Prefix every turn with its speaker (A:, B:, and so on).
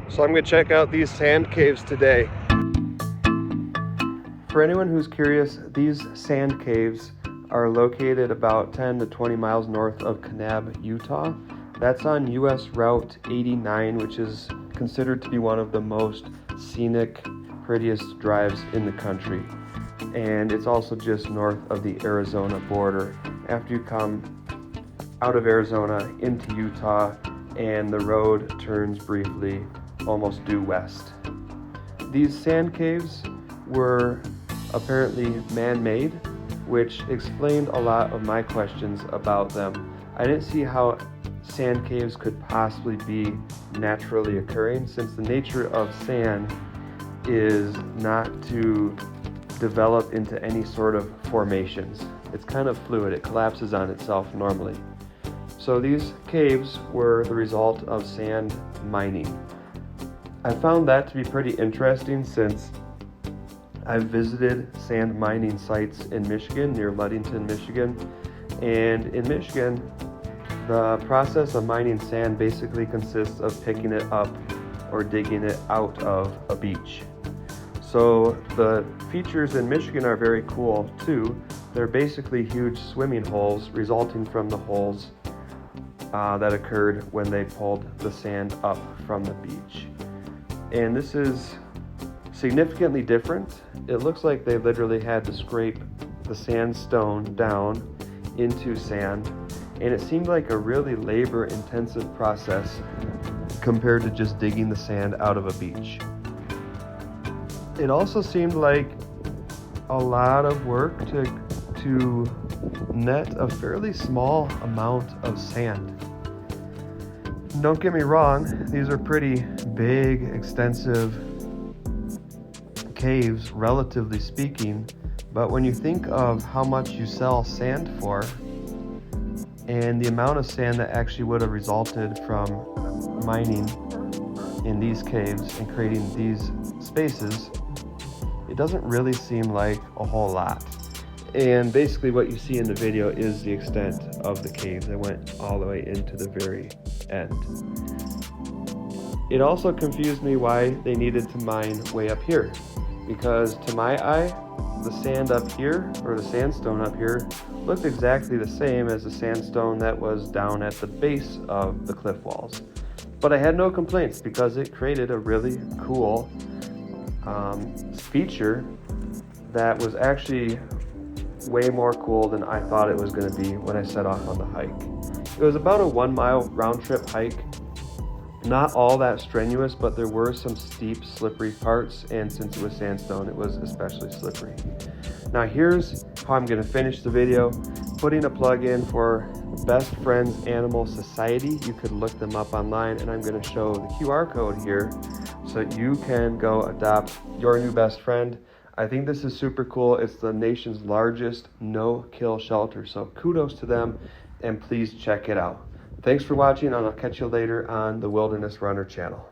A: So I'm gonna check out these sand caves today. For anyone who's curious, these sand caves are located about 10 to 20 miles north of Kanab, Utah. That's on US Route 89, which is considered to be one of the most scenic, prettiest drives in the country. And it's also just north of the Arizona border. After you come out of Arizona into Utah, and the road turns briefly almost due west. These sand caves were apparently man-made, which explained a lot of my questions about them. I didn't see how sand caves could possibly be naturally occurring, since the nature of sand is not to develop into any sort of formations. It's kind of fluid, it collapses on itself normally. So these caves were the result of sand mining. I found that to be pretty interesting, since I've visited sand mining sites in Michigan, near Ludington, Michigan. And in Michigan, the process of mining sand basically consists of picking it up or digging it out of a beach. So the features in Michigan are very cool too. They're basically huge swimming holes resulting from the holes that occurred when they pulled the sand up from the beach. And this is significantly different. It looks like they literally had to scrape the sandstone down into sand, and it seemed like a really labor-intensive process compared to just digging the sand out of a beach. It also seemed like a lot of work to net a fairly small amount of sand. Don't get me wrong, these are pretty big, extensive caves, relatively speaking, but when you think of how much you sell sand for and the amount of sand that actually would have resulted from mining in these caves and creating these spaces, it doesn't really seem like a whole lot. And basically what you see in the video is the extent of the cave that went all the way into the very end. It also confused me why they needed to mine way up here, because to my eye, the sand up here, or the sandstone up here, looked exactly the same as the sandstone that was down at the base of the cliff walls. But I had no complaints, because it created a really cool feature that was actually way more cool than I thought it was going to be when I set off on the hike. It was about a 1 mile round trip hike. Not all that strenuous, but there were some steep, slippery parts, and since it was sandstone, it was especially slippery. Now here's how I'm going to finish the video, putting a plug in for Best Friends Animal Society. You could look them up online, and I'm going to show the QR code here so you can go adopt your new best friend. I think this is super cool. It's the nation's largest no-kill shelter, so kudos to them, and please check it out. Thanks for watching, and I'll catch you later on the Wilderness Runner channel.